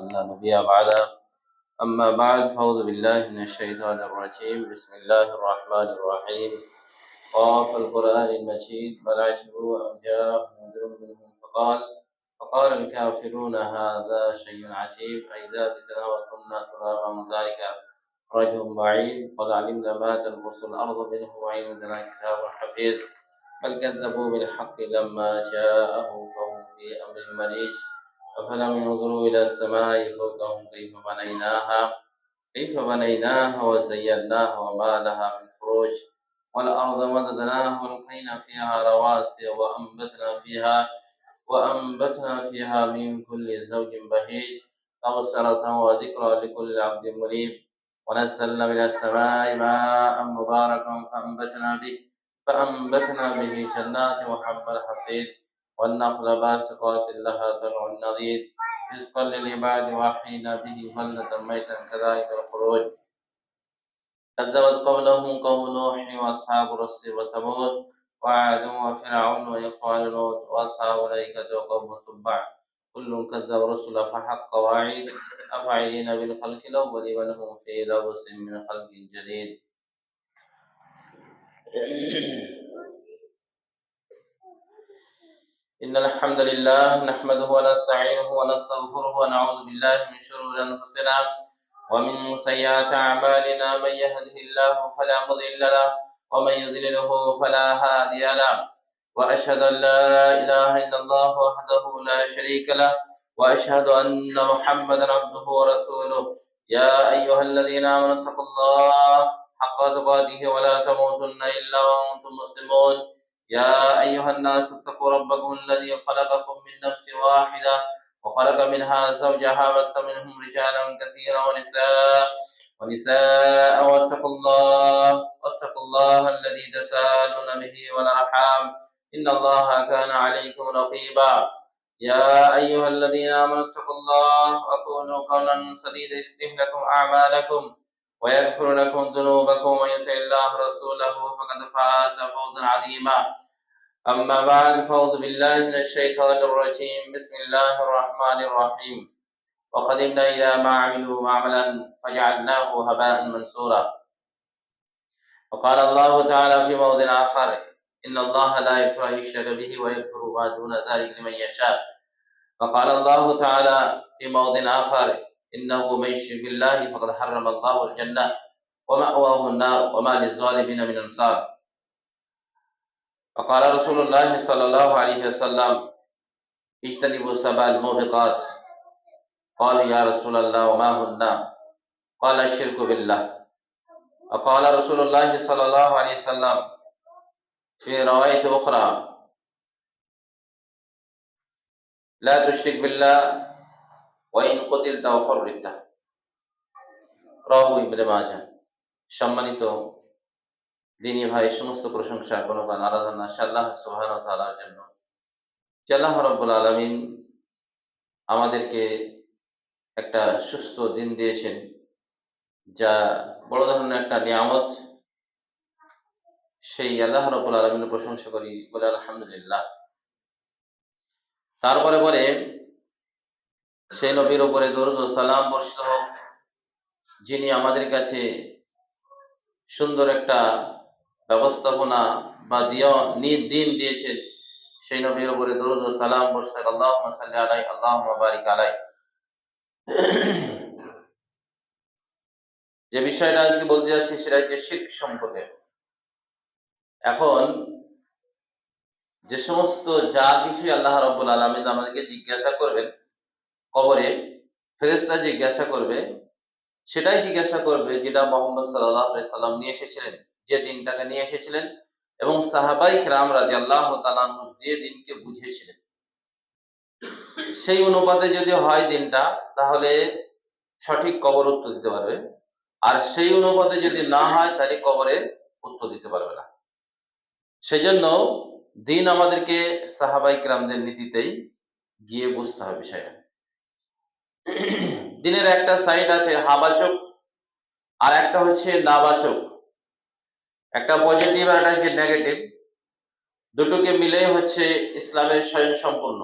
أن لا نبي بعده. أما بعد فأعوذ بالله من الشيطان الرجيم. بسم الله الرحمن الرحيم. قاف القرآن المجيد بل عجبوا أن جاءهم منذر منهم فقال الكافرون هذا شيء عجيب أئذا متنا وكنا ترابا ذلك رجل بعيد قد علمنا ما تنقص الأرض منه وعندنا كتاب حفيظ بل كذبوا بالحق لما جاءهم فهم في أمر مريج أفلم ينظروا إلى السماء فوقهم كيف بنيناها وزيناها وما لها من فروج والأرض مددناها والقينا فيها رواسي وأنبتنا فيها من كل زوج بهيج تبصرة وذكرى لكل عبد منيب ونزلنا من السماء ماء مباركا فأنبتنا به جنات وحب الحصيد والنخل باسقات لها طلع نضيد رزقا للعباد وحين به بلدة ميتا كذلك الخروج كذبت قبلهم قوم نوح وأصحاب الرس وثمود وعاد وفرعون وإخوان لوط وأصحاب الأيكة وقوم تبع كل كذب رسل فحق وعيد أفعلين بالخلق الأول بل هم في لبس من خلق جديد. إن الحمد لله نحمده ونستعينه ونستغفره ونعوذ بالله من شرور أنفسنا ومن سيئات أعمالنا من يهده الله فلا مضل له ومن يضلله فلا هادي له وأشهد أن لا إله إلا الله وحده لا شريك له وأشهد أن محمدا عبده ورسوله يا أيها الذين آمنوا اتقوا الله حق تقاته ولا تموتن إلا وأنتم مسلمون يا أيها الناس اتقوا ربكم الذي خلقكم من نفس واحدة وخلق منها زوجها وبث منهم رجالا كثيرا ونساء واتقوا الله الذي تساءلون به والأرحام إن الله كان عليكم رقيبا يا أيها الذين آمنوا اتقوا الله وقولوا قولا سديدا يصلح لكم أعمالكم ويغفر لكم ذنوبكم ومن يطع الله ورسوله فقد فاز فوزا عظيما. أما بعد فأعوذ بالله من الشيطان الرجيم. بسم الله الرحمن الرحيم. وقدمنا إلى ما عملوا عملا فجعلناه هباء منثورا. وقال الله تعالى في موضع آخر إن الله لا يغفر أن يشرك به ويغفر ما دون ذلك لمن يشاء. وقال الله تعالى في موضع آخر إنه من يشرك بالله فقد حرم الله الجنة ومأواه النار وما للظالمين من أنصار. وقال رسول الله صلى الله عليه وسلم اجتنبوا سبع الموبقات. قالوا يا رسول الله وما هن؟ قال الشرك بالله. وقال رسول الله صلى الله عليه وسلم في رواية أخرى لا تشرك بالله وإن قتلت أو حرقت. রাওয়াহু ইবনে মাজাহ। সম্মানিত দিনী ভাই, সমস্ত প্রশংসা গুণগান আরাধনা আল্লাহ সুবহানাহু ওয়া তাআলার জন্য। আল্লাহ রাব্বুল আলামিন আমাদেরকে একটা সুস্থ দিন দিয়েছেন, যা বড় ধরনের একটা নিয়ামত। সেই আল্লাহ রাব্বুল আলামিনের প্রশংসা করি, বলে আলহামদুলিল্লাহ। তারপরে পরে সেই নবীর উপরে দরুদ ও সালাম বর্ষিত হোক, যিনি আমাদের কাছে সুন্দর একটা ব্যবস্থাপনা বা দিন দিয়েছেন। সেই নবীর উপরে দরুদ ও সালাম বর্ষিত হোক। আল্লাহুম্মা সাল্লি আলাইহি আল্লাহুম্মা বারিক আলাইহি। যে বিষয়টা আজকে বলতে যাচ্ছি সেটা হচ্ছে শিরক সম্পর্কে। এখন যে সমস্ত যা কিছুই আল্লাহ রাব্বুল আলামিন আমাদেরকে জিজ্ঞাসা করবেন কবরে, ফেরেশতা জিজ্ঞাসা করবে, সেটাই জিজ্ঞাসা করবে যেটা মুহাম্মদ সাল্লাল্লাহু আলাইহি সাল্লাম নিয়ে এসেছিলেন, যে দিনটাকে নিয়ে এসেছিলেন, এবং সাহাবায়ে কেরাম রাদিয়াল্লাহু তাআলা আনহুম যে দিনকে বুঝিয়েছিলেন। সেই অনুপাতে যদি হয় দিনটা, তাহলে সঠিক কবর উত্তর দিতে পারবে, আর সেই অনুপাতে যদি না হয় তাহলে কবরে উত্তর দিতে পারবে না। সেজন্য দিন আমাদেরকে সাহাবায়ে কেরামদের নীতিতেই গিয়ে বুঝতে হবে বিষয়টা। দিনের একটা সাইড আছে হাবাচক, আর একটা হচ্ছে নাবাচক, একটা পজিটিভ আর একটা নেগেটিভ। দুটোকে মিলে হচ্ছে ইসলামের স্বয়ং সম্পূর্ণ।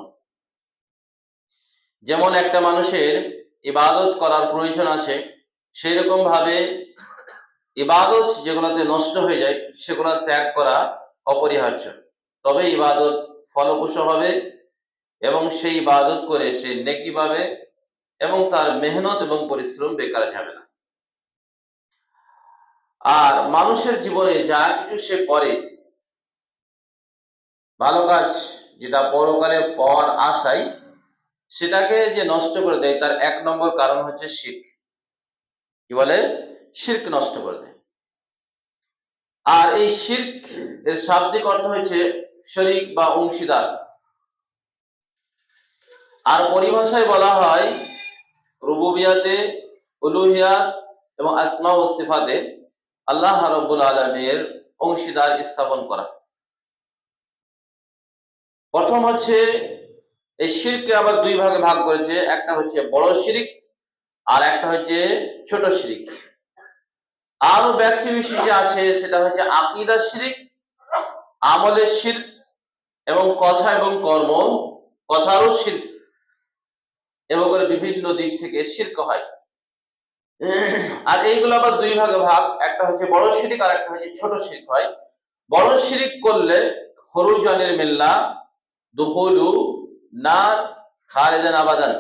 যেমন একটা মানুষের ইবাদত করার প্রয়োজন আছে, সেই রকম ভাবে ইবাদত যেগুলোতে নষ্ট হয়ে যায় সেগুলো ত্যাগ করা অপরিহার্য। তবে ইবাদত ফলপ্রসূ হবে এবং সেই ইবাদত করে সে নেকি পাবে এবং তার মেহনত এবং পরিশ্রম বেকার যাবে না। আর মানুষের জীবনে যা কিছু সে করে ভালো কাজ, যেটা পরকালে পাওয়ার আশায়, সেটাকে যে নষ্ট করে দেয় তার 1 নম্বর কারণ হচ্ছে শিরক। কি বলে? শিরক নষ্ট করে দেয়। আর এই শিরক এর শাব্দিক অর্থ হচ্ছে শরীক বা অংশীদার। আর পরিভাষায় বলা হয় রুবুবিয়াতে, উলুহিয়াত এবং আসমা ও সিফাতে আল্লাহ রাব্বুল আলামিনের অংশীদার স্থাপন করা। প্রথম হচ্ছে এই শিরককে আবার 2 ভাগে ভাগ করেছে, একটা হচ্ছে বড় শিরক আর একটা হচ্ছে ছোট শিরক। আরো ব্যক্তি বিশেষ যে আছে সেটা হচ্ছে আকীদার শিরক, আমলের শিরক এবং কথা এবং কর্ম, কথারও শিরক, এবং বিভিন্ন দিক থেকে শিরক হয়। আর এইগুলো আবার 2 ভাগে ভাগ, একটা হচ্ছে বড় শিরক আর একটা হচ্ছে ছোট শিরক হয়। বড় শিরক করলে খরুজ আনিল মিল্লাহ, দুখুলু নার, খালিদান আবাদান।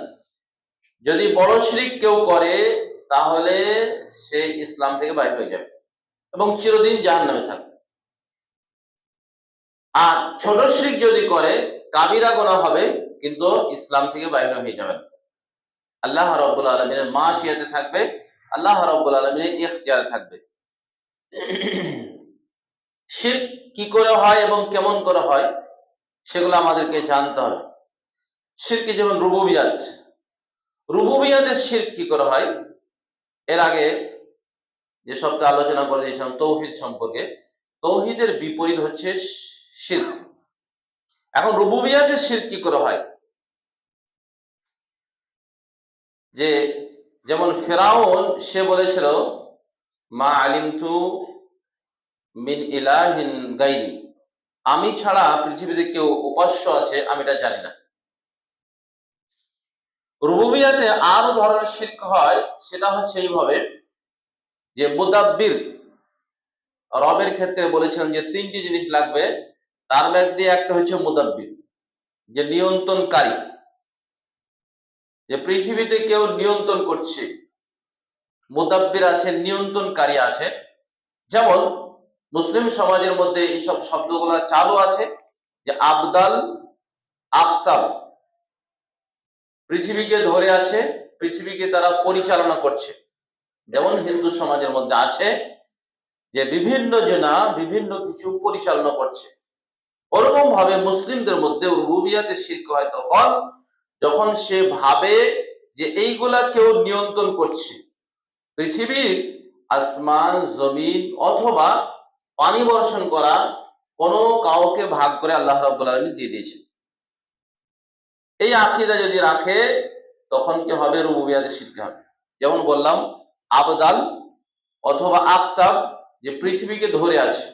যদি বড় শিরক কেউ করে তাহলে সে ইসলাম থেকে বাইরে হয়ে যাবে এবং চিরদিন জাহান্নামে থাকবে। আর ছোট শিরক যদি করে কাবিরা গুনাহ হবে, কিন্তু ইসলাম থেকে বাইরে হয়ে যাবে না। আল্লাহ রাব্বুল আলামিনের মাশিয়াতে থাকবে, আল্লাহ রাব্বুল আলামিনের ইখতিয়ারে থাকবে। শিরক কি করে হয় এবং কেমন করে হয় সেগুলো আমাদেরকে জানতে হবে। শিরক যেমন রুবুবিয়াত, রুবুবিয়াতের শিরক কি করে হয়, এর আগে যে সপ্তাহে আলোচনা করে দিয়েছিলাম তৌহিদ সম্পর্কে। তৌহিদের বিপরীত হচ্ছে শিরক। এখন রুবুবিয়াতের শিরক কি করে হয়, যে যেমন ফিরাউন সে বলেছিল মা আলিমতু মিন ইলাহিন গায়রি, আমি ছাড়া পৃথিবীতে কেউ উপাস্য আছে আমি এটা জানি না। রুবুবিয়াতে আরো ধরনের শিরক হয়, সেটা হচ্ছে এইভাবে যে মুদাব্বির, রবের ক্ষেত্রে বলেছিলাম যে 3টি জিনিস লাগবে, তার মধ্যে একটা হচ্ছে মুদাব্বির, যে নিয়ন্ত্রণকারী, যে পৃথিবীতে কেউ নিয়ন্ত্রণ করছে। মুদাব্বির আছে, নিয়ন্ত্রণকারী আছে। যেমন মুসলিম সমাজের মধ্যে এইসব শব্দগুলো চালু আছে যে আবদাল, আফতাব, পৃথিবীকে ধরে আছে, পৃথিবীকে তারা পরিচালনা করছে। যেমন হিন্দু সমাজের মধ্যে আছে যে বিভিন্ন জনা বিভিন্ন কিছু পরিচালনা করছে, ওরকম ভাবে মুসলিমদের মধ্যে রুবুবিয়াতে শিরক হয় তখন যখন সে ভাবে যে এইগুলা কেউ নিয়ন্ত্রণ করছে, পৃথিবীর আসমান, জমিন অথবা পানি বর্ষণ করা কোনো কাউকে ভাগ করে আল্লাহ রাব্বুল আলামিন দিয়ে দিয়েছেন। এই আকীদা যদি রাখে তখন কি হবে? রুবুবিয়াতের শিরক হবে। যেমন বললাম আবদাল অথবা আফতাব, যে পৃথিবীকে ধরে আছে,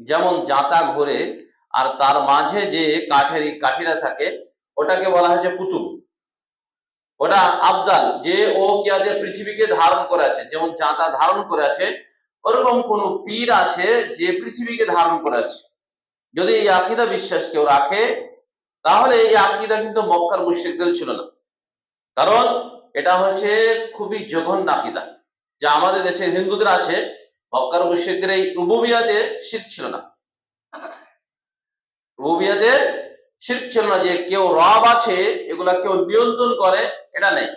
যেমন জাতা ঘোরে আর তার মাঝে যে কাঠিরা থাকে ওটাকে বলা হয়েছে কুতুব, ওটা আবদাল, যে ও কি আছে পৃথিবীকে ধারণ করে আছে, যেমন জাতা ধারণ করে আছে, ওরকম কোন পীর আছে যে পৃথিবীকে ধারণ করে আছে। যদি এই আকীদা বিশ্বাস কেউ রাখে তাহলে এই আকীদা কিন্তু মক্কার মুশরিকদের ছিল না, কারণ এটা হচ্ছে খুবই জঘন্য আকীদা যা আমাদের দেশের হিন্দুদের আছে। মক্কার মুশরিকদের এই রুবুবিয়াতে শিরক ছিল না, রুবুবিয়াতে শিরক ছিল না যে কেউ রব আছে, এগুলা কেউ নিয়ন্ত্রণ করে, এটা নেই।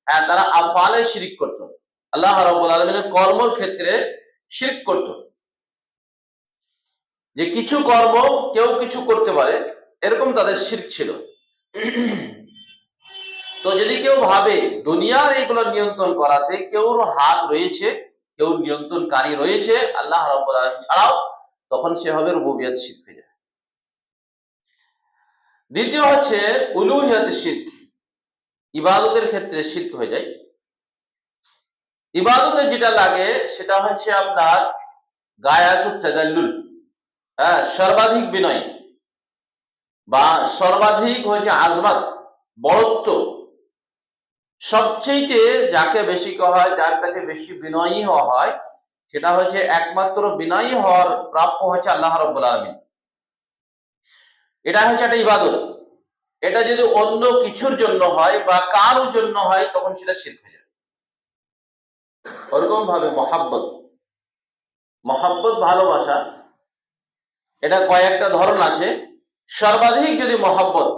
হ্যাঁ, তারা আফআলে শিরক করত, আল্লাহ রাব্বুল আলামিনের কর্মের ক্ষেত্রে শিরক করত, যে কিছু কর্ম কেউ কিছু করতে পারে, এরকম তাদের শিরক ছিল। তো যদি কেউ ভাবে দুনিয়ার এইগুলো নিয়ন্ত্রণ করাতে কেউর হাত রয়েছে, কেউ নিয়ন্ত্রণকারী রয়েছে আল্লাহ রাব্বুল আলামিন ছাড়াও, তখন সে হবে রুবুবিয়াত শিরক হয়ে যায়। দ্বিতীয় হচ্ছে উলুহিয়াত শিরক, ইবাদতের ক্ষেত্রে শিরক হয়ে যায়। ইবাদতে যেটা লাগে সেটা হচ্ছে আপনার গায়াতুত তাদাল্লুল, হ্যাঁ, সর্বাধিক বিনয় বা সর্বাধিক হচ্ছে আজমাত, বড়ত্ব, সবচেয়ে যাকে বেশি করা হয়, যার কাছে বেশি বিনয়ী হওয়া হয়, সেটা হচ্ছে একমাত্র বিনয়ী হওয়ার প্রাপ্য হচ্ছে আল্লাহ রাব্বুল আলামিন। এটা হচ্ছে একটা ইবাদত। এটা যদি অন্য কিছুর জন্য হয় বা কারোর জন্য হয়, তখন সেটা শিরক হয়ে যাবে। ওরকম ভাবে মহাব্বত, মহাব্বত ভালোবাসা, এটা কয়েকটা ধরন আছে। সর্বাধিক যদি মহাব্বত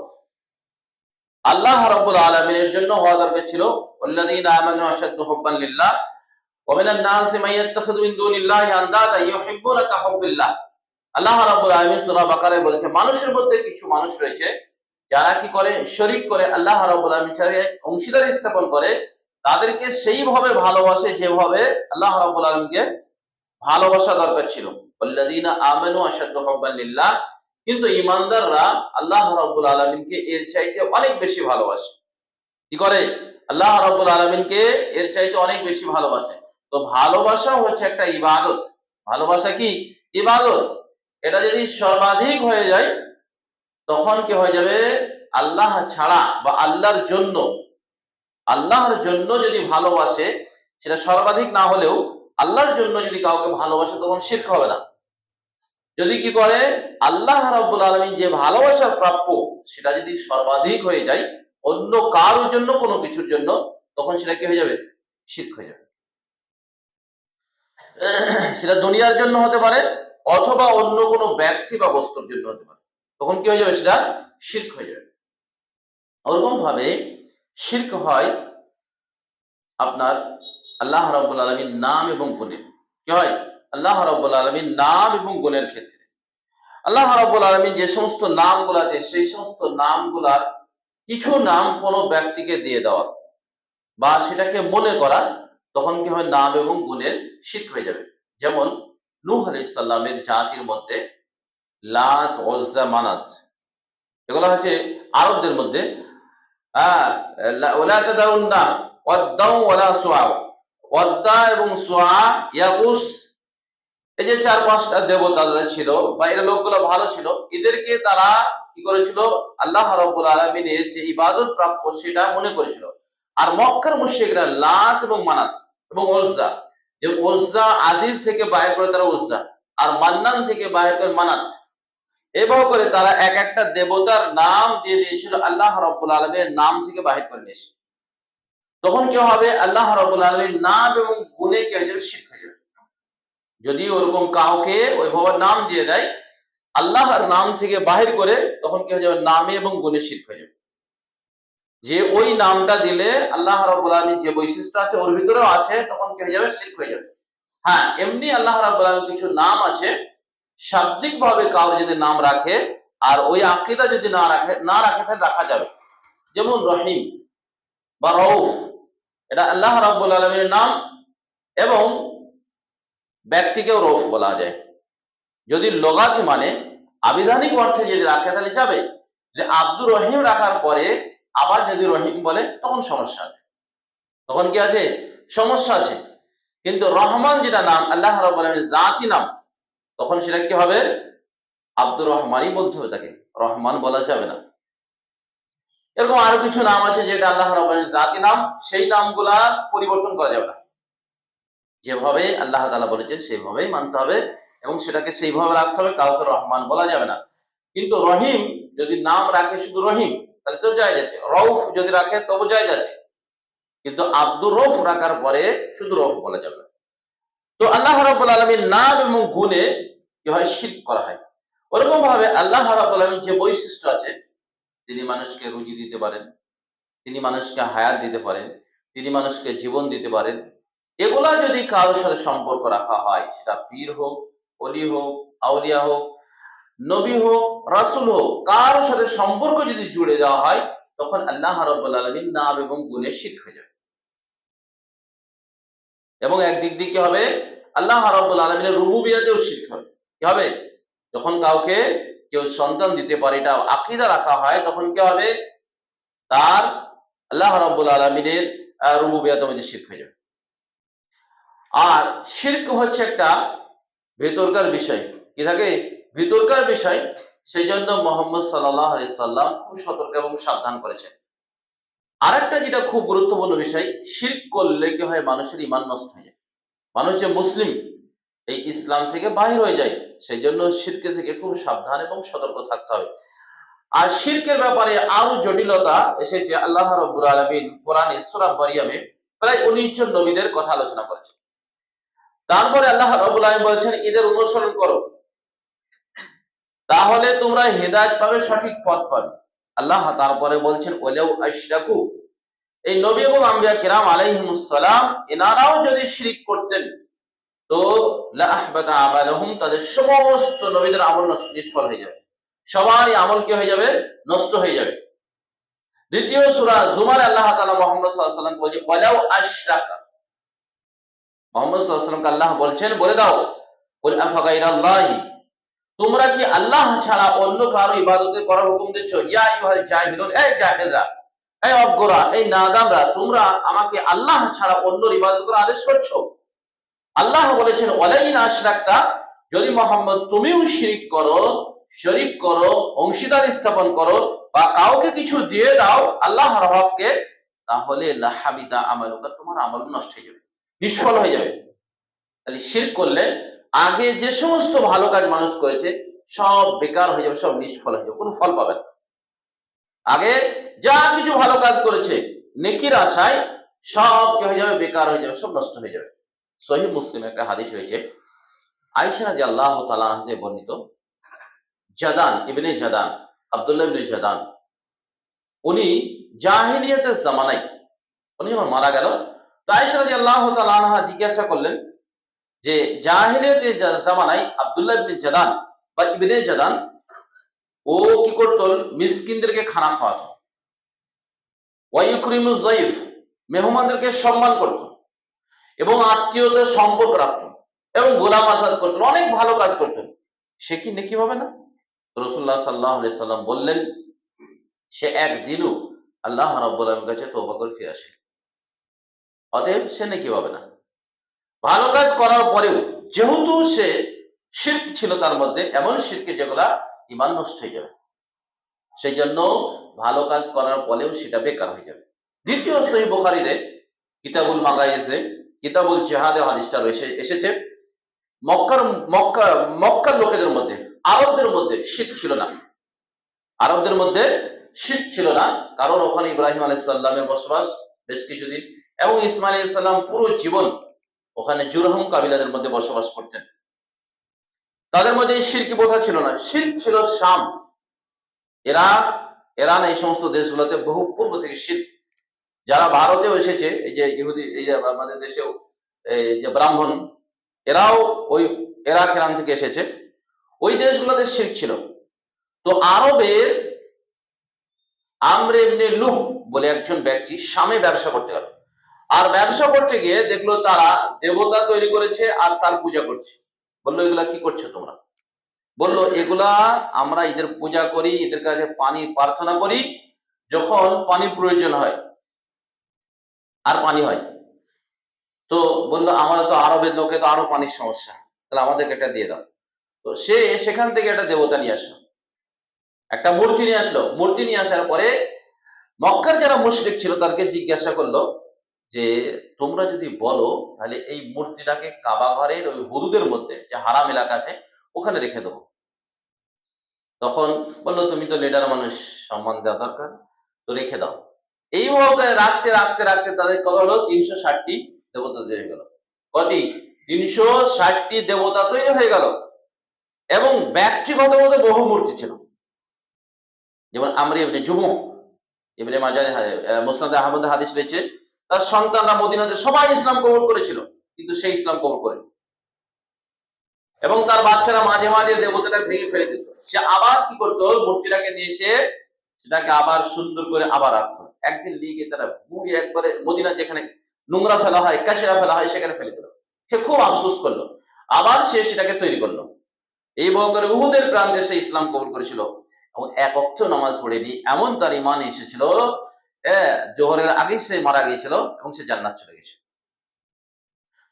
আল্লাহ রাব্বুল আলামিনের জন্য হওয়া দরকার ছিল, ওয়াল্লাযীনা আমানু আশাদ্দু হুব্বান লিল্লাহ ওয়া মিনান নাসি মান ইয়াত্তাখিযু মিন দুনিল্লাহি আনদাদা ইউহিব্বুনা কাহুব্বিল্লাহ। আল্লাহ রাব্বুল আলামিন সূরা বাকারায় বলেছে, মানুষের মধ্যে কিছু মানুষ রয়েছে যারা কি করে, শরীক করে আল্লাহ রাব্বুল আলামিনের সাথে অংশীদার স্থাপন করে, তাদেরকে সেইভাবে ভালোবাসে যেভাবে আল্লাহ রাব্বুল আলামিনকে ভালোবাসা দরকার ছিল। ওয়াল্লাযীনা আমানু আশাদ্দু হুব্বান লিল্লাহ, কিন্তু ঈমানদাররা আল্লাহ রাব্বুল আলামিনকে এর চাইতে অনেক বেশি ভালোবাসে। কি করে? আল্লাহ রাব্বুল আলামিনকে এর চাইতে অনেক বেশি ভালোবাসে। তো ভালোবাসা হচ্ছে একটা ইবাদত। ভালোবাসা কি? ইবাদত। এটা যদি সর্বাধিক হয়ে যায়, তখন কি হয়ে যাবে? আল্লাহ ছাড়া বা আল্লাহর জন্য যদি ভালোবাসে, সেটা সর্বাধিক না হলেও আল্লাহর জন্য যদি কাউকে ভালোবাসে, তখন শিরক হবে না। যদি কি করে, আল্লাহ রাব্বুল আলামিন যে ভালোবাসার প্রাপ্য, সেটা যদি সর্বাধিক হয়ে যায় অন্য কারোর জন্য, কোনো কিছুর জন্য, তখন সেটা কি হয়ে যাবে? শিরক হয়ে যাবে। সেটা দুনিয়ার জন্য হতে পারে, অথবা অন্য কোনো ব্যক্তি বা বস্তুর জন্য হতে পারে। তখন কি হয়ে যাবে? সেটা শিরক হয়ে যাবে। ওরকম ভাবে শিরক হয় আপনার আল্লাহ রাব্বুল আলামিন নাম এবং গুণের। কি হয়? আল্লাহ রাব্বুল আলামিন নাম এবং গুণের ক্ষেত্রে আল্লাহ রাব্বুল আলামিন যে সমস্ত নামগুলো আছে, সেই সমস্ত নামগুলার কিছু নাম কোনো ব্যক্তিকে দিয়ে দেওয়া বা সেটাকে মনে করা, তখন কি হয়? নাম এবং গুণের শিরক হয়ে যাবে। যেমন নূহ আলাইহিস সালামের জাতির মধ্যে লাত, উজ্জা, মানাত, এগুলো হচ্ছে আরবদের মধ্যে ওয়ালা তাদাউন্না ওয়াদ্দাউ ওয়ালা সুআ, ওয়াদ্দা এবং সুআ, ইয়াগুস, এই যে 4-5টা দেবতা ছিল বা এর লোকগুলো ভালো ছিল, এদেরকে তারা কি করেছিল? আল্লাহ রাব্বুল আলামিনের যে ইবাদত প্রাপ্য, সেটা মনে করেছিল। আর মক্কার মুশরিকরা লাত এবং মানাত এবং উজ্জা, যে উজ্জা আজিজ থেকে বাইর করে তারা উজ্জা, আর মান্নান থেকে বাইর করে মানাত, এভাবে করে তারা এক একটা দেবতার নাম দিয়ে দিয়েছিল আল্লাহ রাব্বুল আলামিনের নাম থেকে বাহির করে নিয়েছে। তখন কি হবে? আল্লাহ রাব্বুল আলামিনের নাম এবং গুণে কি হয়ে যাবে? শিরক হয়ে যাবে। যদি ওরকম কাউকে ওইভাবে নাম দিয়ে দেয় আল্লাহর নাম থেকে বাহির করে, তখন কি হয়ে যাবে? নামে এবং গুণে শিরক হয়ে যাবে। যে ওই নামটা দিলে আল্লাহ রাব্বুল আলামিন যে বৈশিষ্ট্য আছে ওর ভিতরেও আছে, তখন কি হয়ে যাবে? শিরক হয়ে যাবে। হ্যাঁ, এমনি আল্লাহ রাব্বুল আলামিন কিছু নাম আছে, শাব্দিক ভাবে কাউকে যদি নাম রাখে আর ওই আকীদা যদি না রাখে তাহলে রাখা যাবে। যেমন রহিম বা রউফ, এটা আল্লাহ রাব্বুল আলামিনের নাম, এবং ব্যক্তিকেও রউফ বলা যায়। যদি লগাতি মানে আবিধানিক অর্থে যদি রাখে তাহলে যাবে। যে আব্দুর রহিম রাখার পরে আবার যদি রহিম বলে, তখন সমস্যা আছে। তখন কি আছে? সমস্যা আছে। কিন্তু রহমান যেটা নাম, আল্লাহ রাব্বুল আলামিনের জাতি নাম, তখন সেটা কি হবে? আব্দুর রহমানই বলতে হবে, তাকে রহমান বলা যাবে না। এরকম আরো কিছু নাম আছে যেটা আল্লাহ রাব্বুল আলামিনের জাতি নাম, সেই নামগুলা পরিবর্তন করা যাবে না। যেভাবে আল্লাহ তাআলা বলেছেন সেইভাবেই মানতে হবে এবং সেটাকে সেইভাবে রাখতে হবে, কাউকে রহমান বলা যাবে না। কিন্তু রহিম যদি নাম রাখে শুধু রহিম, তাহলে তো জায়েজ আছে। রউফ যদি রাখে তবু জায়েজ আছে। কিন্তু আব্দুর রউফ রাখার পরে শুধু রউফ বলা যাবে না। তো আল্লাহ রাব্বুল আলামিন নাম এবং গুণে কি হয়? শিরক করা হয়। ওরকম ভাবে আল্লাহ রাব্বুল আলামিন যে বৈশিষ্ট্য আছে, তিনি মানুষকে রুজি দিতে পারেন, তিনি মানুষকে হায়াত দিতে পারেন, তিনি মানুষকে জীবন দিতে পারেন। এগুলা যদি কারোর সাথে সম্পর্ক রাখা হয়, সেটা পীর হোক, অলি হোক, আউলিয়া হোক, নবী হোক, রাসূল হোক, কারোর সাথে সম্পর্ক যদি জুড়ে দেওয়া হয়, তখন আল্লাহ রাব্বুল আলামিন নাম এবং গুণে শিরক হয়ে যাবে। এবং একদিক দিয়ে কি হবে? আল্লাহ রাব্বুল আলামিনের রুবুবিয়্যাতেও শিরক হবে। কি হবে? যখন কাউকে কেউ সন্তান দিতে পারে, এটা আকীদা রাখা হয়, তখন কি হবে? তার আল্লাহ রাব্বুল আলামিনের রুবুবিয়্যাতের মধ্যে শিরক হয়ে যাবে। আর শিরক হচ্ছে একটা ভেতরকার বিষয়। কি থাকে? ভিতরকার বিষয়। সেই জন্য মুহাম্মদ সাল্লাল্লাহু আলাইহি সাল্লাম খুব সতর্ক এবং সাবধান করেছেন। আরেকটা যেটা খুব গুরুত্বপূর্ণ বিষয়, শিরক করলে কি হয়, মানুষের ঈমান নষ্ট হয়ে যায়। মানুষ যে মুসলিম, এই ইসলাম থেকে বাহির হয়ে যায়। সেই জন্য শিরকে থেকে খুব সাবধান এবং সতর্ক থাকতে হবে। আর শিরকের ব্যাপারে আরো জটিলতা এসেছে। আল্লাহ রাব্বুল আলামিন কোরআনে সূরা মারইয়ামে প্রায় 19 জন নবীদের কথা আলোচনা করেছেন। তারপরে আল্লাহ রাব্বুল আলামিন বলেছেন, এদের অনুসরণ করো, তাহলে তোমরা হেদায়েত পাবে, সঠিক পথ পাবে। আল্লাহ তারপরে বলছেন, ওয়ালাউ আশরাকু, এই নবী এবং আম্বিয়া কিরাম আলাইহিমুস সালাম এনারাও যদি শিরক করতেন তো লা আহবাতা আমালুহুম, তাদের সমস্ত নবীদের আমল নিষ্ফল হয়ে যাবে, সবারই আমল কি হয়ে যাবে, নষ্ট হয়ে যাবে। দ্বিতীয় সূরা জুমার আল্লাহ তাআলা মুহাম্মদ সাল্লাল্লাহু আলাইহি ওয়াসাল্লাম বলেন, ওয়ালাউ আশরাকা, মুহাম্মদ সাল্লাল্লাহু আলাইহি ওয়াসাল্লামকে আল্লাহ বলছেন, বলে দাও, কুল আফাগাইরাল্লাহি, তোমরা কি আল্লাহ ছাড়া অন্য কারো ইবাদত করার হুকুম দিচ্ছ? ইয়া আইয়ুহাল জাহিলুন, এই জাহেলরা, এই অজ্ঞরা, এই নাদানরা, তোমরা আমাকে আল্লাহ ছাড়া অন্যর ইবাদত করার আদেশ করছো? আল্লাহ বলেছেন, ওয়ালাইন আশরাকতা, যদি মোহাম্মদ তুমিও শিরিক করো, শরীক করো, অংশীদার স্থাপন করো, বা কাউকে কিছু দিয়ে দাও আল্লাহর হককে, তাহলে লাহাবিতা আমালুকা, তোমার আমল নষ্ট হয়ে যাবে, নিষ্ফল হয়ে যাবে। তাহলে শিরক করলে আগে যে সমস্ত ভালো কাজ মানুষ করেছে সব বেকার হয়ে যাবে, সব নিষ্ফল হয়ে যাবে, কোনো ফল পাবে না। আগে যা কিছু ভালো কাজ করেছে নেকির আশায়, সব কি হয়ে যাবে, বেকার হয়ে যাবে, সব নষ্ট হয়ে যাবে। সহিহ মুসলিমে একটা হাদিস রয়েছে, আয়েশা রাদিয়াল্লাহু তাআলা আনহা থেকে বর্ণিত, জাদান ইবনে জাদান, আব্দুল্লাহ ইবনে জাদান, উনি জাহিলিয়াতের জামানায়, উনি যখন মারা গেল, তো আয়েশা রাদিয়াল্লাহু তাআলা আনহা জিজ্ঞাসা করলেন যে জাহিলিয়াতের জামানায় আব্দুল্লাহ ইবনে জাদান বা ইবনে জাদান, ও কি করতো, মিসকিনদেরকে খানা খাওয়াতো, ওয়া ইউকরিমু যায়ফ, মেহমানদেরকে সম্মান করত, এবং আত্মীয়তার সম্পর্ক রাখত, এবং গোলাম আজাদ করতেন, অনেক ভালো কাজ করতেন। সে কি নেকি পাবে না? রাসূলুল্লাহ সাল্লাল্লাহু আলাইহি সাল্লাম বললেন, সে একদিনও আল্লাহ রাব্বুল আলামিনের কাছে তওবা করে ফিরে আসে, অতএব সে নেকি পাবে না। ভালো কাজ করার পরেও যেহেতু সে শিরক ছিল তার মধ্যে, এমন শিরকে যেগুলা ঈমান নষ্ট হয়ে যাবে, সেই জন্য ভালো কাজ করার পরেও সেটা বেকার হয়ে যাবে। দ্বিতীয় সহিহ বুখারীতে কিতাবুল মাগাইজে কিতাবুল জিহাদে হাদিসটা এসেছে, মক্কার মক্কা মক্কার লোকেদের মধ্যে, আরবদের মধ্যে শিরক ছিল না। আরবদের মধ্যে শিরক ছিল না, কারণ ওখানে ইব্রাহিম আলাইহিস সালামের বসবাস বেশ কিছুদিন, এবং ইসমাঈল আলাইহিস সালাম পুরো জীবন ওখানে জুরহুম কাবিলাদের মধ্যে বসবাস করতেন। তাদের মধ্যে এই শিরকি প্রথা ছিল না। শিরক ছিল শাম, ইরাক, ইরান, এই সমস্ত দেশগুলোতে বহু পূর্ব থেকে শিরক। যারা ভারতেও এসেছে, এই যে ইহুদি, এই যে আমাদের দেশেও এই যে ব্রাহ্মণ, এরাও ওই ইরাক ইরান থেকে এসেছে, ওই দেশগুলোতে শিরক ছিল। তো আরবের আমর ইবনে লুহ বলে একজন ব্যক্তি শামে ব্যবসা করতে গেল, আর ব্যবসা করতে গিয়ে দেখলো তারা দেবতা তৈরি করেছে আর তার পূজা করছে। বললো, এগুলা কি করছো তোমরা? বললো, এগুলা আমরা এদের পূজা করি, এদের কাছে পানি প্রার্থনা করি, যখন পানি প্রয়োজন হয় আর পানি হয়। তো বললো, আমরা তো আরবের লোকে তো আরো পানির সমস্যা, তাহলে আমাদেরকে এটা দিয়ে দাও। তো সে সেখান থেকে একটা দেবতা নিয়ে আসলো, একটা মূর্তি নিয়ে আসলো। মূর্তি নিয়ে আসার পরে মক্কার যারা মুশরিক ছিল তাদেরকে জিজ্ঞাসা করলো যে, তোমরা যদি বলো তাহলে এই মূর্তিটাকে কাবা ঘরের ওই হুদুদের মধ্যে, যে হারাম এলাকা আছে, ওখানে রেখে দেবো। তখন বললো, তুমি তো লিডার মানুষ, সম্মান দেওয়া দরকার, তো রেখে দাও। এইভাবে রাখতে রাখতে রাখতে তাদের কত হলো, 360টি দেবতা তৈরি হয়ে গেল। কটি? 360টি দেবতা তৈরি হয়ে গেল। এবং ব্যক্তিগত মধ্যে বহু মূর্তি ছিল, যেমন আমর ইবনে জুমুহ, ইবনে মাজাহ, মুসনাদে আহমদ হাদিস রয়েছে, তার সন্তানরা মদিনাতে সবাই ইসলাম কবুল করেছিল, কিন্তু সেই ইসলাম কবুল করেনি। এবং তার বাচ্চারা মাঝে মাঝে দেবতাটা ভেঙে ফেলে দিত। সে আবার কি করতো, মূর্তিটাকে নিয়ে এসে সেটাকে আবার সুন্দর করে আবার রাখতো। একদিন লিগে তারা বুড়ি একবারে মদিনা যেখানে নোংরা ফেলা হয়, কাশিরা ফেলা হয়, সেখানে ফেলে দিল। সে খুব আফসোস করলো, আবার সে সেটাকে তৈরি করলো। এই বকরে উহুদের প্রান্তে সে ইসলাম কবুল করেছিল, এবং এক ওয়াক্ত নামাজ পড়েনি, এমন তার ঈমান এসেছিল, জোহরের আগেই সে মারা গিয়েছিল এবং সে জান্নাত চলে গেছে।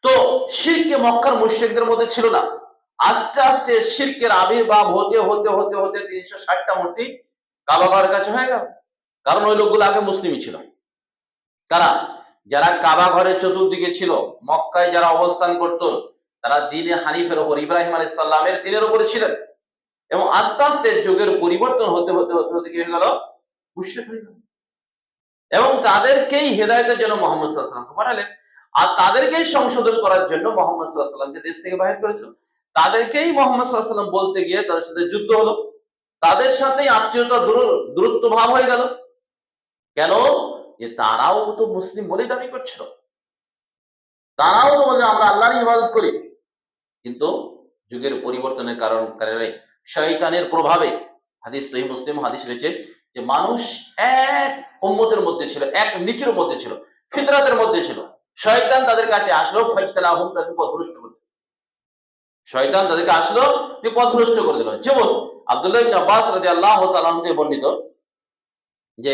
তো শিরকে মক্কার মুশরিকদের মধ্যে ছিল না। আস্তে আস্তে শিরকের আবির্ভাব হতে হতে হতে হতে 360টা মূর্তি কাবা ঘরের কাছে হয়ে গেল, কারণ ওই লোকগুলো আগে মুসলিমই ছিল। কারা? যারা কাবা ঘরের চতুর্দিকে ছিল, মক্কায় যারা অবস্থান করত, তারা দ্বীনে হানিফের উপর, ইব্রাহিম আলাইহিস সালামের দ্বীনের উপরে ছিলেন। এবং আস্তে আস্তে যুগের পরিবর্তন হতে হতে হতে হতে কি হয়ে গেল? মুশরিক হয়ে গেল। এবং তাদেরকেই হেদায়েতের জন্য মুহাম্মদ সাল্লাল্লাহু আলাইহি ওয়াসাল্লাম পাঠালেন। আর তাদেরকেই সংশোধন করার জন্য মুহাম্মদ সাল্লাল্লাহু আলাইহি ওয়াসাল্লামকে দেশ থেকে বাহির করে দিল। তাদেরকেই মুহাম্মদ সাল্লাল্লাহু আলাইহি ওয়াসাল্লাম বলতে গিয়ে তাদের সাথে যুদ্ধ হলো। তাদের সাথেই আত্মীয়তা দূরত্ব ভাব হয়ে গেল। কেন? যে তারাও তো মুসলিম বলে দাবি করছিল। তারাও তো বলে আমরা আল্লাহরই ইবাদত করি। কিন্তু যুগের পরিবর্তনের কারণে শয়তানের প্রভাবে, হাদিস সহিহ মুসলিম হাদিস রয়েছে যে মানুষ এক উম্মতের মধ্যে ছিল, এক নিচের মধ্যে ছিল, ফিতরাতের মধ্যে ছিল। শয়তান তাদের কাছে আসলো ফাইজতালাহুম, তাদের পথভ্রষ্ট করে দিল। শয়তান তাদেরকে আসলো যে পথভ্রষ্ট করে দিল। যেমন আব্দুল্লাহ ইবনে আব্বাস রাদিয়াল্লাহু তাআলা আনহু থেকে বর্ণিত যে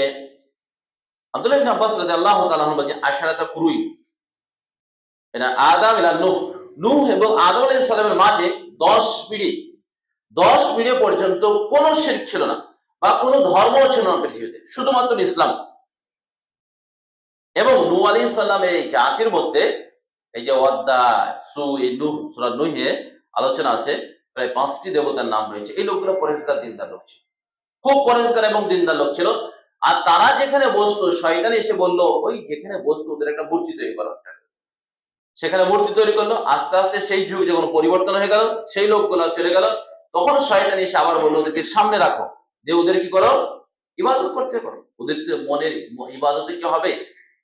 আব্দুল্লাহ ইবনে আব্বাস রাদিয়াল্লাহু তাআলা আনহু বলেন আশারাতা কুরুই, এটা আদম ইলা নূহ, নূহ এবং আদম আলাইহিস সালামের মাঝে 10 পিঢ়ি পর্যন্ত কোনো শিরক ছিল না বা কোনো ধর্মও ছিল না পৃথিবীতে, শুধুমাত্র ইসলাম। এবং নূহ আলাইহিস সালামের এই জাতির মধ্যে এই যে ওয়াদ্দা, সু, এই নূহ, সূরা নূহে আলোচনা আছে, প্রায় 5টি দেবতার নাম রয়েছে। এই লোকগুলো পরহেজগার দিনদার লোক ছিল, খুব পরহেজগার এবং দিনদার লোক ছিল। আর তারা যেখানে বসতো, শয়তান এসে বলল ওই যেখানে বসতো ওদের একটা মূর্তি তৈরি করা, সেখানে মূর্তি তৈরি করলো। আস্তে আস্তে সেই যুগ যখন পরিবর্তন হয়ে গেল, সেই লোকগুলো চলে গেল, তখন শয়তান এসে আবার বললো ওদেরকে সামনে রাখো, যে ওদের কি করো? ইবাদত করতে করো। ওদেরকে মনে ইবাদতে কি হবে?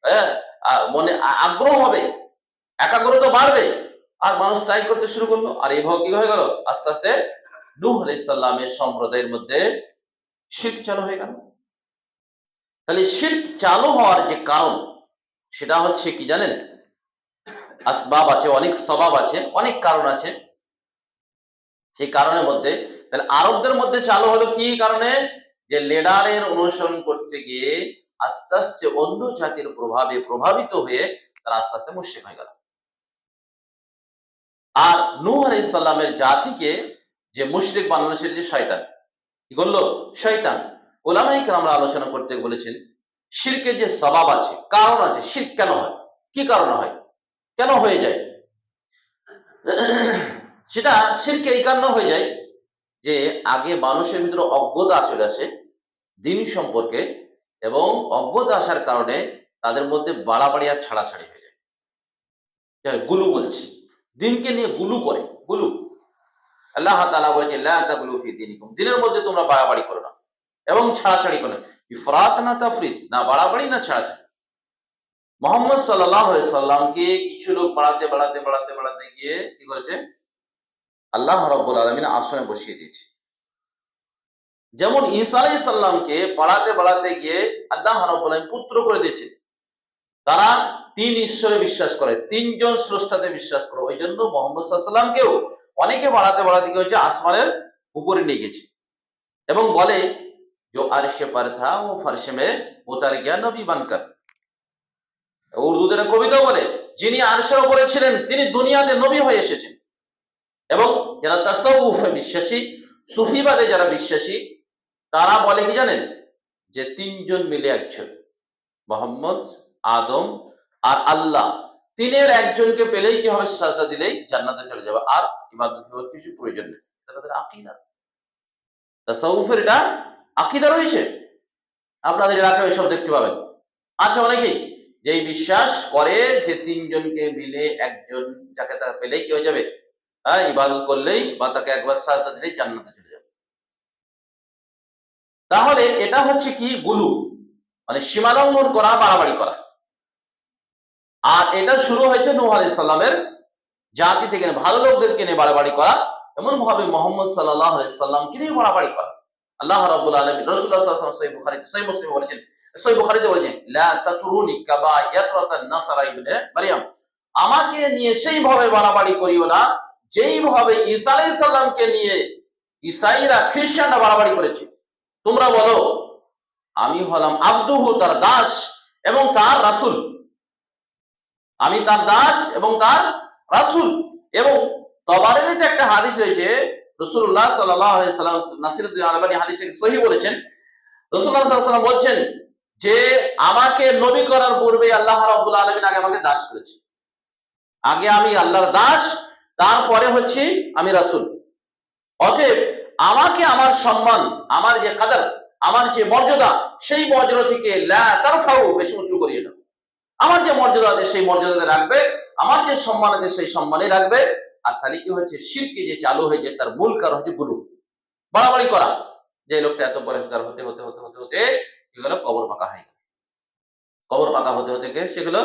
হ্যাঁ, মনে আগ্রহ হবে, একাগ্রতা বাড়বে। আর মানুষ তাই করতে শুরু করলো। আর এইভাবে কি হয়ে গেল? আস্তে আস্তে নূহ আলাইহিস সালামের সম্প্রদায়ের মধ্যে শিরক চালু হয়ে গেল। তাহলে শিরক চালু হওয়ার যে কারণ, সেটা হচ্ছে কি জানেন? আসবাব আছে, অনেক সবাব আছে, অনেক কারণ আছে। সেই কারণের মধ্যে তাহলে আরবদের মধ্যে চালু হলো কি কারণে? যে লিডারের অনুসরণ করতে গিয়ে আস্তে আস্তে অন্য জাতির প্রভাবে প্রভাবিত হয়ে তারা আস্তে আস্তে মুশরিক হয়ে গেল। আর নূহ আলাইহিস সালামের জাতিকে যে মুশরিক বানালো সেটা যে শয়তান। কি করলো? শয়তান। উলামায়ে কেরামরা আলোচনা করতে বলেছেন শিরকের যে সবাব আছে, কারণ আছে, শিরক কেন হয়, কি কারণে হয়, কেন হয়ে যায়? সেটা শিরকে এই কারণে হয়ে যায় যে আগে মানুষের ভিতরে অজ্ঞতা চলে আসে দিন সম্পর্কে, এবং অজ্ঞতা আসার কারণে তাদের মধ্যে বাড়াবাড়ি আর ছাড়াছাড়ি হয়ে যায়। গুলু বলছি, দিনকে নিয়ে গুলু করে, গুলু। আল্লাহ তাআলা বলেছে লা তাগলু ফি দীনিকুম, দিনের মধ্যে তোমরা বাড়াবাড়ি করো না এবং ছাড়াছাড়ি করো না। ইফরাত না তাফরিদ, না বাড়াবাড়ি না ছাড়াছাড়ি। মুহাম্মদ সাল্লাল্লাহু আলাইহি সাল্লামকে কিছু লোক বাড়াতে বাড়াতে বাড়াতে বাড়াতে গিয়ে কি করেছে? আল্লাহ রাব্বুল আলামিন আসনে বসিয়ে দিয়েছে। যেমন ঈসা আলাইহিস সালামকে বাড়াতে বাড়াতে গিয়ে আল্লাহ রাব্বুল আলামিন পুত্র করে দিয়েছে। তারা 3 ঈশ্বরে বিশ্বাস করে, 3 জন স্রষ্টাতে বিশ্বাস করে। ওই জন্য মুহাম্মদ সাল্লাল্লাহু আলাইহি সাল্লামকেও অনেকে বাড়াতে বাড়াতে গিয়ে হচ্ছে আসমানের উপরে নিয়ে গেছে এবং বলে जो अर्श पर था वो फर्श में उतर गया नबी बनकर। উর্দুতে একটা কবিতা বলে যিনি আরশের উপরে ছিলেন তিনি দুনিয়াতে নবী হয়ে এসেছেন। এবং যারা তাসাউফে বিশ্বাসী, সুফিবাদে যারা বিশ্বাসী, তারা বলে কি জানেন? যে 3 জন মিলে একজন, মুহাম্মদ, আদম আর আল্লাহ, তিনের একজনকে পেলেই কি হবে? সাজদা দিলেই জান্নাতে চলে যাবে, আর ইবাদত কিছু প্রয়োজন নেই। এটা তাদের আকীদা, তাসাউফের এটা আকীদা রয়েছে। আপনাদের এলাকায় এসব দেখতে পাবেন। আচ্ছা, অনেকেই যেই বিশ্বাস করে যে 3 জনকে মিলে একজন, যাকে তাকে পেলেই কি হয়ে যাবে? হ্যাঁ, ইবাদত করলেই বা তাকে একবার সাজদা দিলেই জান্নাতে চলে যাবে। তাহলে এটা হচ্ছে কি? গুলু, মানে সীমালঙ্ঘন করা, বাড়াবাড়ি করা। আর এটা শুরু হয়েছে নূহ আলাইহিস সালামের জাতি থেকে, ভালো লোকদেরকে নিয়ে বাড়াবাড়ি করা, এমন ভাবে মুহাম্মদ সাল্লাল্লাহু আলাইহি সাল্লামকে নিয়ে বাড়াবাড়ি করা। আল্লাহ রাব্বুল আলামিন রাসূলুল্লাহ সাল্লাল্লাহু আলাইহি ওয়াসাল্লাম সহিহ বুখারী, সহিহ মুসলিম বলেছেন, সহিহ বুখারীতে বলেছেন লা তাতরুনি কাবা ইয়াতরাতান নাসারা ইবনে মারইয়াম, আমাকে নিয়ে সেইভাবে বাড়াবাড়ি করিও না যেইভাবে ঈসা আলাইহিস সালামকে নিয়ে ঈসাইরা, খ্রিস্টানরা বাড়াবাড়ি করেছে। তোমরা বলো আমি হলাম আব্দুহু, তার দাস এবং তার রাসূল। আমি তার দাস এবং তার রাসূল। এবং তবারানীতে একটা হাদিস রয়েছে, রাসূলুল্লাহ সাল্লাল্লাহু আলাইহি সাল্লাম, নাসিরউদ্দিন আলবানী হাদিসটাকে সহিহ বলেছেন। রাসূলুল্লাহ সাল্লাল্লাহু আলাইহি সাল্লাম বলছেন যে আমাকে নবী করার পূর্বে আল্লাহ রাব্বুল আলামিন আগে আমাকে দাস করেছে। আগে আমি আল্লাহর দাস, তারপরে হচ্ছে আমি রাসূল। অতএব আমাকে আমার সম্মান, আমার যে কাদর, আমার যে মর্যাদা, সেই মর্যাদা থেকে লা তারফাউ, বেশি উঁচু করিয়ে না। আমার যে মর্যাদা আছে সেই মর্যাদাতে রাখবে, আমার যে সম্মান আছে সেই সম্মানে রাখবে। আর তাহলে কি হচ্ছে, শিরকে যে চালু হয়েছে তার মূল কারণ হচ্ছে গুরু, বাড়াবাড়ি করা। যে লোকটা এত পরিষ্কার হতে হতে হতে হতে হতে এগুলো কবর পাকা হয়ে গেল। কবর পাকা হতে হতে গিয়ে সেগুলো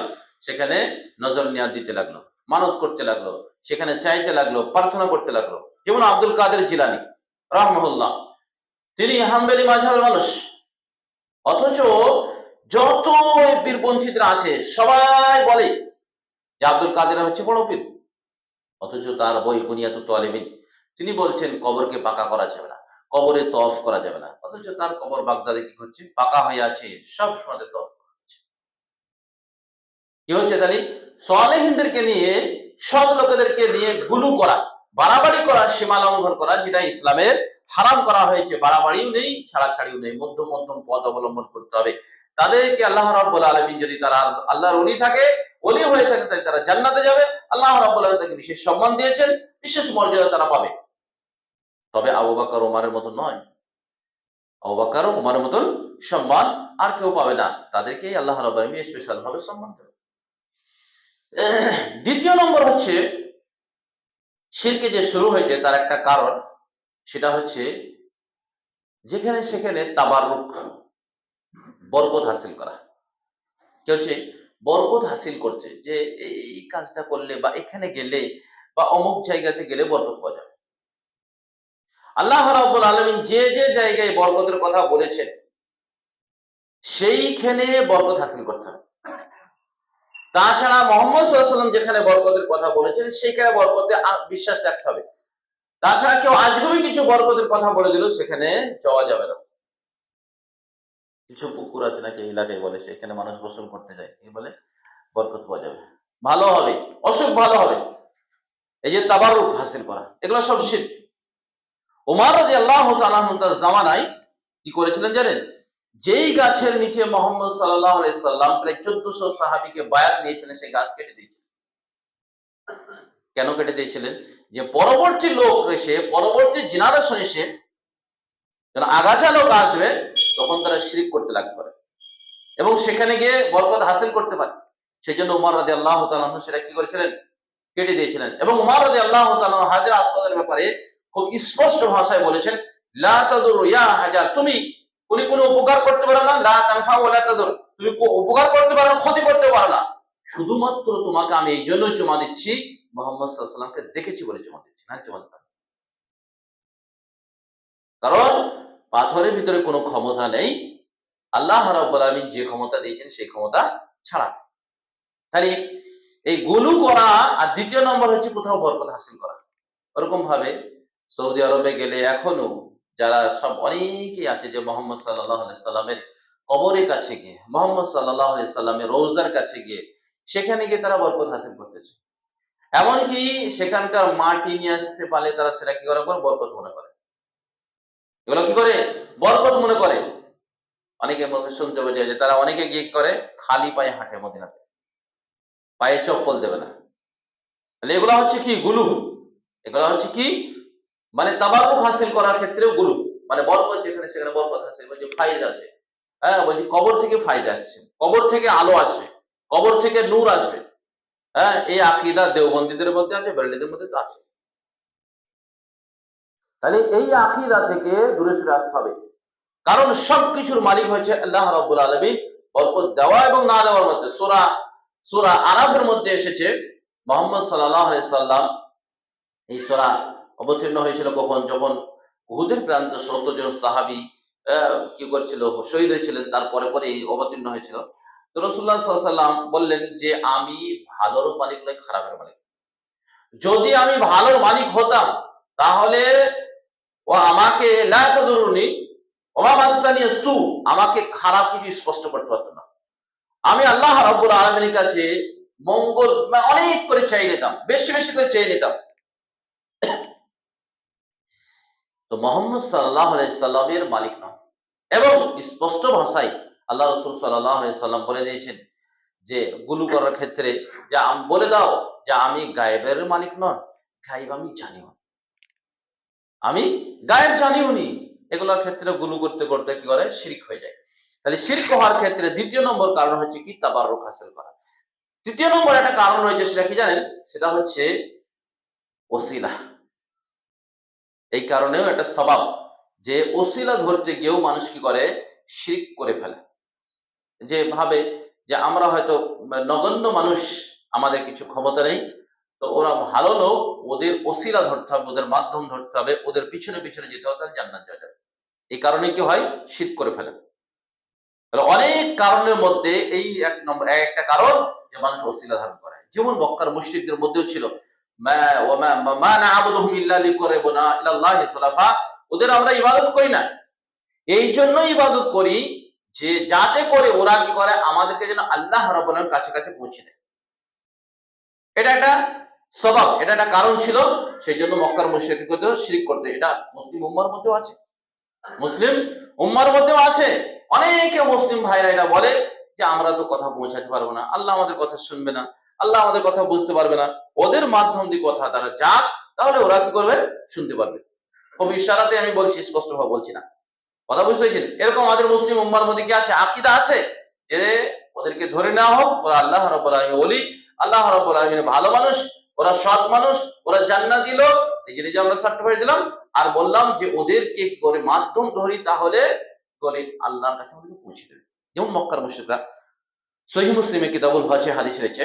সেখানে নজর নিয়াদ দিতে লাগলো, মানত করতে লাগলো, সেখানে চাইতে লাগলো, প্রার্থনা করতে লাগলো। যেমন আব্দুল কাদের জিলানী রাহমাহুল্লাহ, তিনি হাম্বলি মাযহাবের মানুষ, অথচ যত পীরপন্থীরা আছে সবাই বলে যে আব্দুল কাদের হচ্ছে বড় পীর। অথচ তার বই বুনিয়াতুত তালিবিন তিনি বলছেন কবরকে পাকা করা যাবে না, কবরে তওয়াফ করা যাবে না। অথচ তার কবর বাগদাদে কি করছে, পাকা হয়ে আছে, সব সময় তওয়াফ করছে। কি হচ্ছে তাহলে, সালেহিনদেরকে নিয়ে, সৎ লোকেদেরকে নিয়ে গুলু করা, বাড়াবাড়ি করা, সীমা লঙ্ঘন করা, যেটা ইসলামের হারাম করা হয়েছে। বাড়াবাড়িও নেই, ছাড়াছাড়িও নেই, মধ্যম মধ্যম পথ অবলম্বন করতে হবে। তাদেরকে আল্লাহ রাব্বুল আলামিন যদি তারা আল্লাহর ওলি থাকে, ওলি হয়ে থাকে, তাহলে তারা জান্নাতে যাবে। আল্লাহ রাব্বুল আলামিন তাকে বিশেষ সম্মান দিয়েছেন, বিশেষ মর্যাদা তারা পাবে। তবে আবু বকর ওমরের মতো নয়। আবু বকর ওমরের মতন সম্মান আর কেউ পাবে না। তাদেরকেই আল্লাহ রাব্বুল আলামিন স্পেশাল ভাবে সম্মান দেবে। দ্বিতীয় নম্বর হচ্ছে, শিরকে যে শুরু হয়েছে তার একটা কারণ, সেটা হচ্ছে যেখানে সেখানে তাবাররুক, বরকত হাসিল করা। কি হচ্ছে, বরকত হাসিল করছে, যে এই কাজটা করলে বা এখানে গেলে বা অমুক জায়গাতে গেলে বরকত পাওয়া যাবে। আল্লাহ রাব্বুল আলামিন যে যে জায়গায় বরকতের কথা বলেছেন সেইখানে বরকত হাসিল করতে হবে। তাছাড়া মুহাম্মদ সাল্লাল্লাহু আলাইহি ওয়াসাল্লাম যেখানে বরকতের কথা বলেছেন সেইখানে বরকতে বিশ্বাস রাখতে হবে। তাছাড়া কেউ আজগুবি কিছু বরকতের কথা বলে দিল, সেখানে যাওয়া যাবে না। কিছু পুকুর আছে নাকি এই এলাকায়, বলে সেখানে মানুষ গোসল করতে যায়, এই বলে বরকত পাওয়া যাবে, ভালো হবে, অসুখ ভালো হবে। এই যে তাবারুক হাসিল করা, এগুলো সব শিরক। ওমর রাদিয়াল্লাহু তাআলা আনহু তার জামানায় কি করেছিলেন জানেন? যেই গাছের নিচে মুহাম্মদ সাল্লাল্লাহু আলাইহি সাল্লাম প্রায় 1400 সাহাবীকে বায়াত নিয়েছিলেন, সেই গাছ কেটে দিয়েছিলেন। কেন কেটে দিয়েছিলেন? যে পরবর্তী লোক এসে, পরবর্তী জেনারেশন এসে, যখন আগাছা লোক আসবে, তখন তারা শিরক করতে লাগবে এবং সেখানে গিয়ে বরকত হাসিল করতে পারে। সেই জন্য উমর রাদিয়াল্লাহু তাআলা আনহু সেটা কি করেছিলেন? কেটে দিয়েছিলেন। এবং উমর রাদিয়াল্লাহু তাআলা হাজর আসওয়াদের ব্যাপারে খুব স্পষ্ট ভাষায় বলেছেন, লা তাদুর ইয়া হাজার, তুমি কোনো উপকার করতে পারো না, লা তানফা ওয়া লা তাদুর, তুমি উপকার করতে পারো না, ক্ষতি করতে পারো না। শুধুমাত্র তোমাকে আমি এই জন্য চুমা দিচ্ছি, মুহাম্মদ সাল্লাল্লাহু আলাইহি ওয়াসাল্লামকে দেখেছি বলে চুমা দিচ্ছি, না চুমা দিতাম। কারণ পাথরের ভিতরে কোনো ক্ষমতা নেই, আল্লাহ রাব্বুল আলামিন যে ক্ষমতা দিয়েছেন সেই ক্ষমতা ছাড়া। তাহলে এই গুলু করা, আর দ্বিতীয় নম্বর হচ্ছে কোথাও বরকত হাসিল করা। ওরকম ভাবে সৌদি আরবে গেলে এখনো যারা সব অনেকেই আছে যে মুহাম্মদ সাল্লাল্লাহু আলাইহি সাল্লামের কবরের কাছে গিয়ে, মুহাম্মদ সাল্লাল্লাহু আলাইহি সাল্লামের রওজার কাছে গিয়ে, সেখানে গিয়ে তারা বরকত হাসিল করতেছে। এমনকি সেখানকার মাটি নিয়ে আসতে পারলে তারা সেটা কি করে, বরকত মনে করে। এগুলো কি করে, বরকত মনে করে। অনেকে শুনতে পাওয়া যায় যে তারা অনেকে গিয়ে করে খালি পায়ে হাঁটে মদিনাতে, পায়ে চপ্পল দেবে না। তাহলে এগুলো হচ্ছে কি, গুলু। এগুলো হচ্ছে কি, মানে তাবাররুক হাসিল করার ক্ষেত্রেও গুলু, মানে বরকত যেখানে সেখানে বরকত হাসিল, বলছে ফাইজ আছে। হ্যাঁ, বলছি কবর থেকে ফাইজ আসছে, কবর থেকে আলো আসবে, কবর থেকে নূর আসবে। হ্যাঁ, এই আকীদা দেওবন্দীদের মধ্যে আছে, বেরেলভীদের মধ্যে তো আছে। তাহলে এই আকীদা থেকে দূরে সরে আসতে হবে। কারণ সবকিছুর মালিক হচ্ছে আল্লাহ রাব্বুল আলামিন। বরকত দেওয়া এবং না দেওয়ার মধ্যে সূরা আরাফের মধ্যে এসেছে, মুহাম্মদ সাল্লাল্লাহু আলাইহি সাল্লাম, এই সূরা অবতীর্ণ হয়েছিল কখন? যখন উহুদের প্রান্তে ৭০ জন সাহাবী কি করেছিল, শহীদ হয়েছিলেন। তারপরে পরে এই অবতীর্ণ হয়েছিল। তো রাসূলুল্লাহ সাল্লাল্লাহু আলাইহি সাল্লাম বললেন যে আমি ভালোর মালিক নই, খারাপের মালিক। যদি আমি ভালোর মালিক হতাম তাহলে ও আমাকে লা তাদুরুনি ওয়া মাসানি সু, আমাকে খারাপ কিছু স্পষ্ট করতে পারত না। আমি আল্লাহ রাব্বুল আলামিনের কাছে মঙ্গল অনেক করে চাই নিতাম, বেশি বেশি করে চাই নিতাম। তো মুহাম্মদ সাল্লাল্লাহু আলাইহি সাল্লামের মালিক না, এবং স্পষ্ট ভাষায় আল্লাহ রাসূল সাল্লাল্লাহু আলাইহি সাল্লাম বলে দিয়েছেন যে গুলু করার ক্ষেত্রে যে বলে দাও যে আমি গায়েবের মালিক নন, গায়েব আমি জানিও না। আমি গায়েব জানিও নি। এগুলোর ক্ষেত্রে গুলু করতে করতে কি করে শিরক হয়ে যায়। তাহলে শিরক হওয়ার ক্ষেত্রে দ্বিতীয় নম্বর কারণ হচ্ছে কি তাবাররুক হাসিল করা। তৃতীয় নম্বর একটা কারণ রয়েছে, সেটা কি জানেন? সেটা হচ্ছে ওসিলা। এই কারণেও একটা স্বভাব যে ওসিলা ধরতে গিয়েও মানুষ কি করে শিরক করে ফেলে। যে ভাবে যে আমরা হয়তো নগণ্য মানুষ, আমাদের কিছু ক্ষমতা নেই, তো ওরা ভালো লোক, ওদের ওসিলা ধরতে হবে, ওদের মাধ্যম ধরতে হবে, ওদের পিছনে পিছনে যেতে হবে, তাহলে জান্নাত যাওয়া যাবে। এই কারণে কি হয় শিরক করে ফেলে। তাহলে অনেক কারণের মধ্যে এই এক নম্বর একটা কারণ যে মানুষ ওসিলা ধারণ করে। যেমন মক্কার মুশরিকদের মধ্যেও ছিল মা না'বুদুহুম ইল্লা লিকুররিবুনা ইলাল্লাহি যুলফা, ওদের আমরা ইবাদত করি না এই জন্য ইবাদত করি যে যাতে করে ওরা কি করে আমাদেরকে যেন আল্লাহ রাব্বুল আলামিনের কাছে কাছে পৌঁছে দেয়। এটা একটা স্বভাব, এটা একটা কারণ ছিল। সেই জন্য মক্কার মুশরিকরা করতে শিরক করতে। এটা মুসলিম উম্মার মধ্যেও আছে, মুসলিম উম্মার মধ্যেও আছে। অনেকে মুসলিম ভাইরা এটা বলে যে আমরা তো কথা পৌঁছাতে পারবো না, আল্লাহ আমাদের কথা শুনবে না, আল্লাহ আমাদের কথা বুঝতে পারবে না, ওদের মাধ্যম দিয়ে কথা তারা যাক, তাহলে ওরা কি করবে শুনতে পারবে। খুব ইশারাতে আমি বলছি, স্পষ্টভাবে বলছি না। কথা বুঝতে পেরেছেন? এরকম আমাদের মুসলিম উম্মার মধ্যে কি আছে? আকীদা আছে যে ওদেরকে ধরে নেওয়া হোক, ওরা আল্লাহ রাব্বুল আলামিন ওলি, আল্লাহ রাব্বুল আলামিনের ভালো মানুষ, ওরা সৎ মানুষ, ওরা জান্নাতি লোক। এই যে আমরা সার্টিফিকেট দিলাম আর বললাম যে ওদেরকে কি করে মাধ্যম ধরি, তাহলে করে আল্লাহর কাছে আমাদেরকে পৌঁছে দেবে। যেমন মক্কার মুশরিকরা। সহিহ মুসলিমে কিতাবুল হজে হাদিস রয়েছে,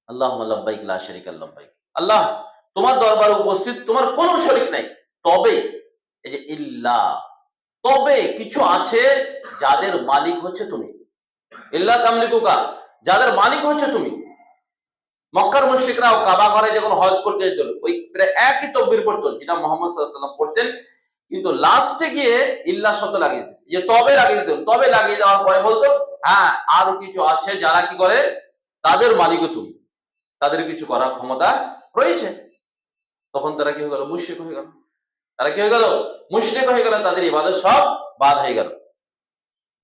আল্লাহুম্মা লাব্বাইক লা শারীকা লাব্বাইক, আল্লাহ তোমার দরবারে উপস্থিত, তোমার কোনো শরীক নাই, তবে এই যে ইল্লা, তবে কিছু আছে যাদের মালিক হচ্ছে তুমি। ইল্লা তামলিকুকা, যাদের মালিক হচ্ছে তুমি। মক্কার মুশরিকরাও কাবা ঘরে যখন হজ করতে যেত, ওই প্রায় একই তাকবীর পড়তেন যেটা মুহাম্মদ সাল্লাল্লাহু আলাইহি ওয়াসাল্লাম পড়তেন, কিন্তু লাস্টে গিয়ে ইল্লা শব্দ লাগিয়ে দিত, যে তবে লাগিয়ে দিত। তবে লাগিয়ে দেওয়ার পরে বলতো হ্যাঁ আরো কিছু আছে যারা কি করে তাদের মালিকও তুমি, তাদের কিছু করার ক্ষমতা রয়েছে। তখন তারা কি হয়ে গেল? মুশরিক হয়ে গেল। তারা কি হয়ে গেল? মুশরিক হয়ে গেল, তাদের ইবাদত সব বাদ হয়ে গেল।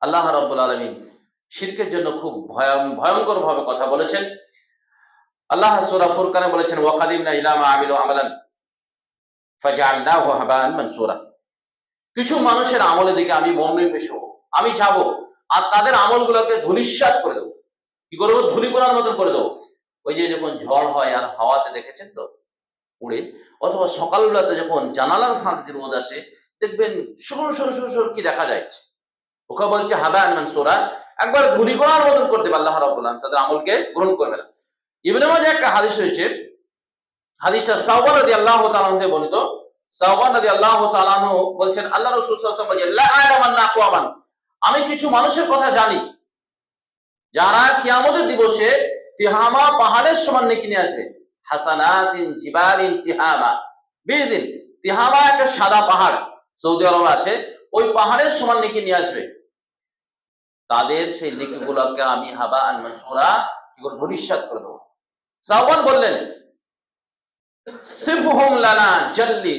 আল্লাহ রাব্বুল আলামিন শিরকের জন্য খুব ভয়ঙ্কর ভাবে কথা বলেছেন। আল্লাহ সূরা ফুরকানে বলেছেন ওয়া কাদিমনা ইলা মা আমিলু আমালান ফাজআলনাহু হাবাআন মানসুরা। কিছু মানুষের আমলের দিকে আমি মনোনিবেশ হব, আমি যাব আর তাদের আমলগুলোকে ধূলিসাৎ করে দেবো। কি করবো? ধূলিকণার মতন করে দেবো। ওই যে যখন ঝড় হয় আর হাওয়াতে দেখেছেন তো উড়ে, অথবা সকালবেলাতে যখন জানালার ফাঁক দিয়ে রোদ আসে, দেখবেন সরু সরু সরু সরু কি দেখা যাচ্ছে, ওকে বলছে হাবাআন মানসুরা। একবার ধূলিকণার মতন করে দেবে আল্লাহ রাব্বুল আলামিন, তাদের আমলকে গ্রহণ করবে না। ইবনে মাজাহ একটা হাদিস রয়েছে, হাদিসটা সাওবান রাদিয়াল্লাহু তাআলা থেকে বর্ণিত। সাওবান রাদিয়াল্লাহু তাআলা বলছেন আল্লাহ রাসূল সাল্লাল্লাহু আলাইহি ওয়াসাল্লাম বলেন লা আ'লামান্না আকওয়ামান, আমি কিছু মানুষের কথা জানি যারা কিয়ামতের দিবসে তিহামা পাহাড়ের সমান নেকি নিয়ে আসবে। হাসানাতিন জিবালিন তিহামা, বিদিন, তিহামা একটা সাদা পাহাড় সৌদি আরবে আছে, ওই পাহাড়ের সমান নেকি নিয়ে আসবে। তাদের সেই নেকিগুলোকে আমি হাবাআন মানসুরা কি করে ধূলিসাৎ করে দেবো। সাওবান বললেন সিফহুম লানা জাল্লি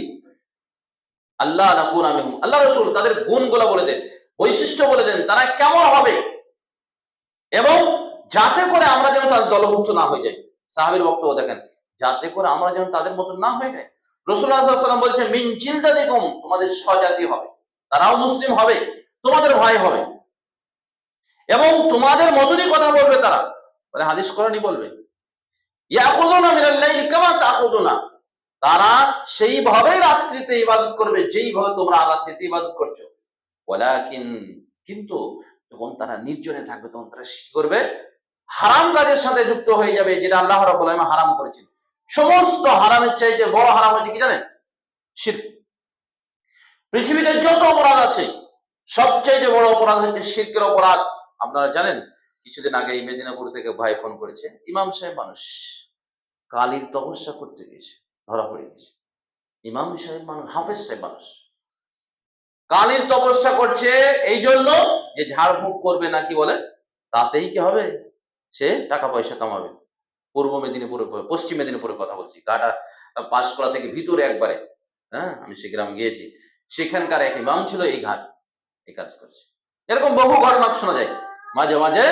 আল্লাহ নাকুনা মিনহুম, আল্লাহ রাসূল তাদের গুণগুলো বলে দেন, বৈশিষ্ট্য বলে দেন, তারা কেমন হবে, এবং যাতে করে আমরা যেন তাদের দলভুক্ত না হয়ে যাই। সাহাবীর বক্তব্য দেখেন, যাতে করে আমরা যেন তাদের মতো না হয়ে যাই। রাসূলুল্লাহ সাল্লাল্লাহু আলাইহি ওয়াসাল্লাম বলছেন মিন জিলদাতিকুম, তোমাদের স্বজাতি হবে, তারাও মুসলিম হবে, তোমাদের ভাই হবে, এবং তোমাদের মতনই কথা বলবে তারা, মানে হাদিস কোরআনই বলবে। ইয়াখুযুনা মিনাল লাইলি কামা তাখুযুনা, তারা সেইভাবে রাত্রিতে ইবাদত করবে যেইভাবে তোমরা রাত্রিতে ইবাদত করছো। ওয়ালাকিন, কিন্তু যখন তারা নির্জনে থাকবে তখন তারা কি করবে? হারাম কাজের সাথে যুক্ত হয়ে যাবে, যেটা আল্লাহ রাব্বুল আলামিন হারাম করেছেন। সমস্ত হারামের চাইতে বড় হারাম হচ্ছে কি জানেন? শিরক। পৃথিবীতে যত অপরাধ আছে সবচেয়ে বড় অপরাধ হচ্ছে শিরকের অপরাধ। আপনারা জানেন, কিছুদিন আগে মেদিনীপুর থেকে ভাই ফোন করেছে, ইমাম সাহেব মানুষ, কালির তপস্যা করতে গেছে, ধরা পড়ে গেছে। ইমাম সাহেব মানুষ, হাফেজ সাহেব মানুষ, কালির তপস্যা করছে এই জন্য যে ঝাড়ফুঁক করবে নাকি বলে, তাতেই কি হবে? সে টাকা পয়সা কামাবে। পূর্ব মেদিনীপুরে, পশ্চিম মেদিনীপুরে কথা বলছি, ঘাটা পাঁশকুড়া থেকে ভিতরে একবারে। হ্যাঁ, আমি সে গ্রাম গিয়েছি, সেখানকার এক ইমাম ছিল এই ঘাট এই কাজ করছে। এরকম বহু ঘটনা শোনা যায়। মাঝে মাঝে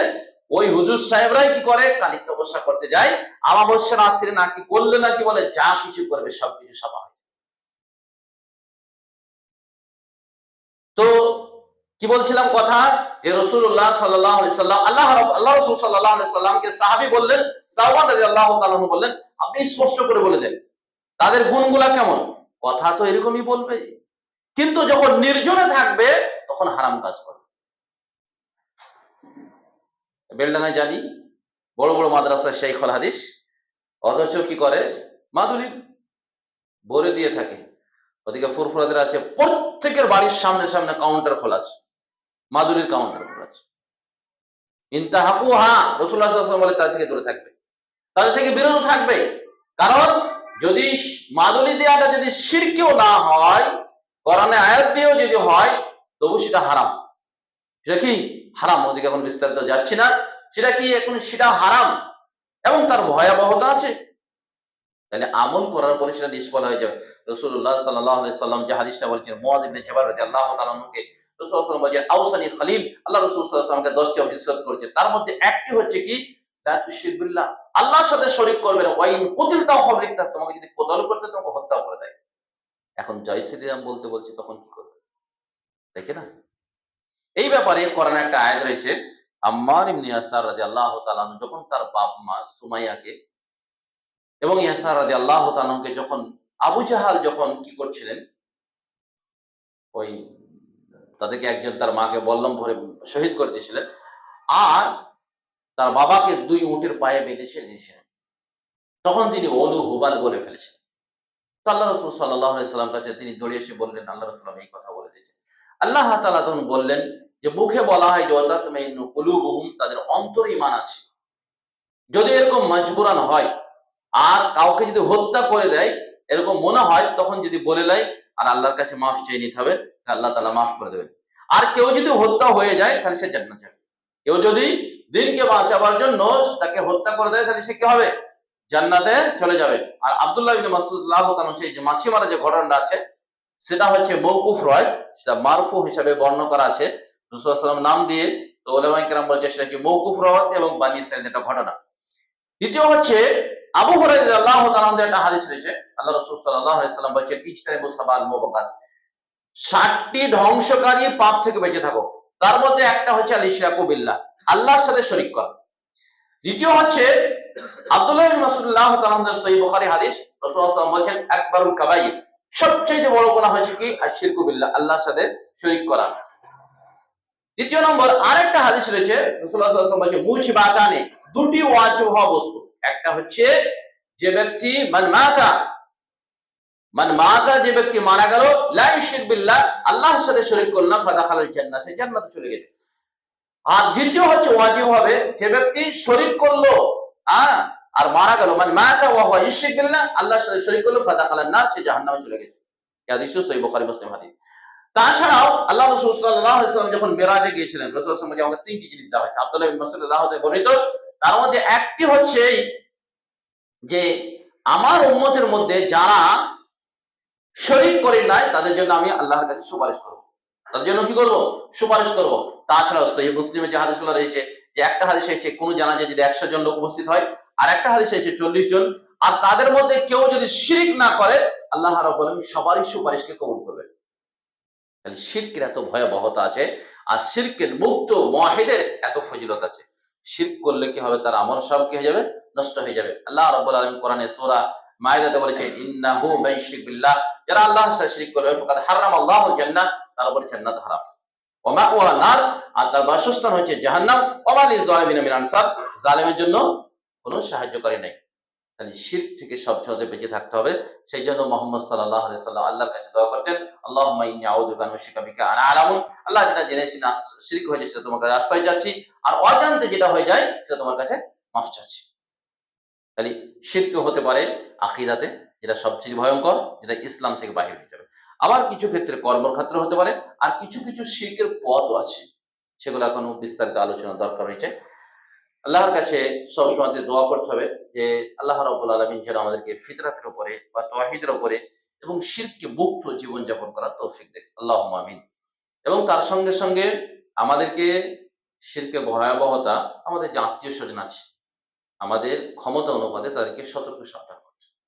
ওই হুজুর সাহেবরাই কি করে, কালী তপস্যা করতে যায়, আমাবস্যা রাত্রে নাকি করলে নাকি বলে যা কিছু করবে সবকিছু সাফা হয়। তো কি বলছিলাম কথা, যে রাসূলুল্লাহ সাল্লাল্লাহু আলাইহি সাল্লাম আল্লাহ রাসূল সাল্লাল্লাহু আলাইহি সাল্লামকে সাহাবী বললেন, সাওবান রাদিয়াল্লাহু তাআলা আনহু বললেন, আপনি স্পষ্ট করে বলে দেন তাদের গুণগুলা কেমন। কথা তো এরকমই বলবে, কিন্তু যখন নির্জনে থাকবে তখন হারাম কাজ করবে। বেলডাঙ্গায় জানি বড় বড় মাদ্রাসার শাইখুল হাদিস, অথচ কি করে মাদুলি ভরে দিয়ে থাকে। ওদিকে ফুরফুরাদের আছে, প্রত্যেকের বাড়ির সামনে সামনে কাউন্টার খোলা আছে, মাদুলির কাউন্টার খোলা আছে। ইনতাহাকুহা, রাসূলুল্লাহ সাল্লাল্লাহু আলাইহি ওয়াসাল্লাম বলে তার থেকে দূরে থাকবে, তাদের থেকে বিরত থাকবে। কারণ যদি মাদুলি দেওয়াটা যদি শিরকেও না হয়, কোরআনে আয়াত দিয়েও যদি হয়, তবু সেটা হারাম। সেটা কি হারাম, ওদিকে এখন বিস্তারিত যাচ্ছি না। সেটা কি এখন সেটা হারাম এবং তার ভয়াবহতা আছে। তাহলে আমল করার পরে সেটা নিষ্ফল হয়ে যাবে। রাসূলুল্লাহ সাল্লাল্লাহু আলাইহি সাল্লাম যে হাদিসটা বলেছেন, মুআয ইবনে জাবাল রাদিয়াল্লাহু তাআলা আনহুকে রাসূল সাল্লাল্লাহু আলাইহি ওয়াসাল্লাম বলেছেন, আওসানি খলিল, আল্লাহ রাসূল সাল্লাল্লাহু আলাইহি ওয়াসাল্লামকে 10টি ওসিয়ত করেছেন। তার মধ্যে একটি হচ্ছে কি, লা তুশরিক বিল্লাহ, আল্লাহর সাথে শরীক করবে না। ওয়া ইন কুতিলতাও ফাবরিকতা, তোমাকে যদি কতল করতে তোমাকে হত্যা করে দেয়। এখন জয় শ্রীরাম বলতে বলছি, তখন কি করবে? দেখে না, এই ব্যাপারে কোরআনে একটা আয়াত রয়েছে, আম্মার ইবনে ইয়াসার রাদিয়াল্লাহু তাআলা আনহু যখন তার বাপ মা সুমাইয়াকে এবং ইয়াসার রাদিয়াল্লাহু তাআলা আনহুকে যখন আবু জাহাল যখন কি করছিলেন, ওই তাদেরকে একজন তার মাকে বল্লম ভরে শহীদ করে দিয়েছিলেন, আর তার বাবাকে 2 উটের পায়ে বেঁধে ছেড়ে দিয়েছিলেন, তখন তিনি অলু হুবাল বলে ফেলেছেন। তো আল্লাহ রাসূল সাল্লাল্লাহু আলাইহি সাল্লাম কাছে তিনি দৌড়ে এসে বললেন, আল্লাহ রাসূল এই কথা বলে দিয়েছেন। আল্লাহ তাআলা তখন বললেন যে মুখে বলা হয় যে ওয়াতাতমাইন্নু কুলুবুহুম, তাদের অন্তরে ঈমান আছে। যদি এরকম মজবুরান হয় আর কাউকে যদি হত্যা করে দেয় এরকম মনে হয়, তখন যদি বলে দেয় আর আল্লাহর কাছে মাফ চেয়ে নিতে হবে, আল্লাহ তাআলা মাফ করে দেবেন। আর কেউ যদি হত্যা হয়ে যায় তাহলে সে জান্নাত যাবে। কেউ যদি দিনকে বাঁচাবার জন্য তাকে হত্যা করে দেয় তাহলে সে কি হবে, জান্নাতে চলে যাবে। আর আব্দুল্লাহ ইবনে মাসউদ রাদিয়াল্লাহু তাআলা সেই যে মাছি মারা যে ঘটনাটা আছে, সেটা হচ্ছে মওকুফ রয়, সেটা মারফু হিসাবে বর্ণনা করা আছে রাসূল সাল্লাল্লাহু আলাইহি ওয়াসাল্লাম নাম দিয়ে। তো উলামায়ে কেরাম বলছে সেটা কি মওকুফ রওয়াত এবং বনী ইসরাঈলের একটা ঘটনা। দ্বিতীয় হচ্ছে আবু হুরায়রা রাদিয়াল্লাহু তাআলা আনহু একটা হাদিস রয়েছে, আল্লাহ রাসূল সাল্লাল্লাহু আলাইহি ওয়াসাল্লাম বলেছেন, ইজতানিবু সাবাল মুবাকাত, 60টি ধ্বংসকারী পাপ থেকে বেঁচে থাকো। তার মধ্যে একটা হচ্ছে আল ইশরাকু বিল্লাহ, আল্লাহর সাথে শরীক করা। দ্বিতীয় হচ্ছে আব্দুল্লাহ ইবনে মাসউদ রাদিয়াল্লাহু তাআলা আনহু সহিহ বুখারী হাদিস, রাসূলুল্লাহ সাল্লাল্লাহু আলাইহি ওয়াসাল্লাম বলেছেন, আকবারুল কাবাইর, সবচেয়ে বড় গুনাহ হচ্ছে কি, আশরিকু বিল্লাহ, আল্লাহর সাথে শরীক করা। দ্বিতীয় নম্বর আরেকটা হাদিস রয়েছে, রাসূলুল্লাহ সাল্লাল্লাহু আলাইহি ওয়াসাল্লাম বলেছেন, মুজিবাতানে, দুটি ওয়াজিব হওয়া বস্তু। একটা হচ্ছে যে ব্যক্তি মান মাতা, যে ব্যক্তি মারা গেল, লা ইশরিক বিল্লাহ, আল্লাহর সাথে শরীক করল না, ফাদাখালাল জান্নাহ, সে জান্নাতে চলে গেল। আর দ্বিতীয় হচ্ছে ওয়াজিব হবে, যে ব্যক্তি শরীক করলো আর মারা গেল, মান মাতা ওয়া হুয়া ইশরিক বিল্লাহ, আল্লাহর সাথে শরীক করলো, ফাদাখালান নার, সে জাহান্নামে চলে গেছে। এই হাদিসও সহিহ বুখারী মুসলিম হাদিস। তাছাড়াও আল্লাহ রাসূল সাল্লাল্লাহু আলাইহি ওয়াসাল্লাম যখন মেরাজে গিয়েছিলেন, রাসূল সাল্লাল্লাহু আলাইহি ওয়াসাল্লাম আমাকে 3টি জিনিস দেওয়া হয়েছে, আব্দুল্লাহ ইবনে মাসউদ রাদিয়াল্লাহু তাআলা বর্ণিত। তার মধ্যে একটি হচ্ছে যে আমার উম্মতের মধ্যে যারা শরীক করে নাই তাদের জন্য আমি আল্লাহর কাছে সুপারিশ করব। তাদের জন্য কি করব, সুপারিশ করব। তাছাড়াও সহিহ মুসলিমে যে হাদিসগুলো রয়েছে, যে একটা হাদিসে এসেছে কোন জানাজায় যদি 100 জন লোক উপস্থিত হয়, আর একটা হাদিসে এসেছে 40 জন, আর তাদের মধ্যে কেউ যদি শিরক না করে, আল্লাহ রাব্বুল আলামিন সবারই সুপারিশকে কবুল করবেন। তাহলে শিরকের এত ভয়াবহতা আছে, আর শিরকের মুক্ত মুওয়াহিদের এত ফজিলত আছে। শিরক করলে কি হবে, তার আমল সব কি হয়ে যাবে, নষ্ট হয়ে যাবে। আল্লাহ রাব্বুল আলামিন কোরআনে সূরা মাইদাতে বলেছে, ইন্নাহু মাইশরিক বিল্লাহ, যারা আল্লাহর সাথে শিরক করবে, ফাকাদ হারামাল্লাহুল জান্নাহ, তার উপর জান্নাত হারাম। ওয়া মাওয়া নার, আর তার বাসস্থান হচ্ছে জাহান্নাম। ওয়া মা লিয-যালিমিনা মিন আনসার, জালেমের জন্য কোনো সাহায্যকারী নেই। তাহলে শিরক থেকে সবসময় বেঁচে থাকতে হবে। সেই জন্য মুহাম্মদ সাল্লাল্লাহু আলাইহি সাল্লাম আল্লাহর কাছে দোয়া করতেন, আল্লাহুম্মা ইন্নী আউযু বিকা মিন শিরকি বিকা আনা আ'লামু, আল্লাহ যেটা জেনেছি না শিরক হয়ে যায় সেটা তোমার কাছে আশ্রয় চাচ্ছি, আর অজান্তে যেটা হয়ে যায় সেটা তোমার কাছে মাফ চাচ্ছি। তাহলে শিরক হতে পারে আকীদাতে, যেটা সবচেয়ে ভয়ঙ্কর, যেটা ইসলাম থেকে বাহির হয়ে যাবে। আবার কিছু ক্ষেত্রে কর্মক্ষেত্রে হতে পারে, আর কিছু কিছু শিরকের পথও আছে, সেগুলো এখনো বিস্তারিত আলোচনা দরকার রয়েছে। আল্লাহর কাছে সবসময় দোয়া করতে হবে যে আল্লাহ রাব্বুল আলামিন যেন আমাদেরকে ফিতরাতের উপরে বা তাওহীদের উপরে এবং শিরকে মুক্ত জীবন যাপন করার তৌফিক দেন, আল্লাহুম্মা আমিন। এবং তার সঙ্গে সঙ্গে আমাদেরকে শিরকের ভয়াবহতা, আমাদের যে আত্মীয়-স্বজন আছে, আমাদের ক্ষমতা অনুপাতে তাদেরকে সতর্ক সাবধান করতে হবে।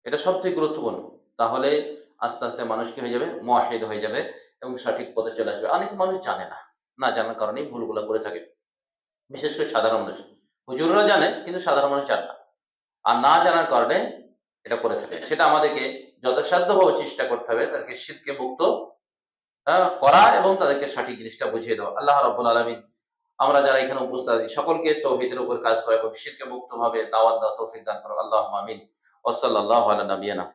এটা সবথেকে গুরুত্বপূর্ণ। তাহলে আস্তে, আস্তে মানুষ কি হয়ে যাবে? মুয়াহহিদ হয়ে যাবে এবং সঠিক পথে চলে আসবে। অনেক মানুষ জানে না। না জানার কারণেই ভুলগুলা করে থাকে। বিশেষ করে সাধারণ মানুষ। হুজুররা জানে কিন্তু সাধারণ মানুষ জানে না। আর না জানার কারণে এটা করে থাকে। সেটা আমাদেরকে যথাসাধ্যভাবে চেষ্টা করতে হবে তাদেরকে শিরকে মুক্ত করা এবং তাদেরকে সঠিক জিনিসটা বুঝিয়ে দেওয়া। আল্লাহ রাব্বুল আলামিন আমরা যারা এখানে উপস্থিত আছি সকলকে তৌহিদের উপর কাজ করা এবং শিরকে মুক্তভাবে দাওয়াত দেওয়ার তৌফিক দান করো। আল্লাহুম্মা আমিন। ওয়া সাল্লাল্লাহু আলা নাবিয়িনা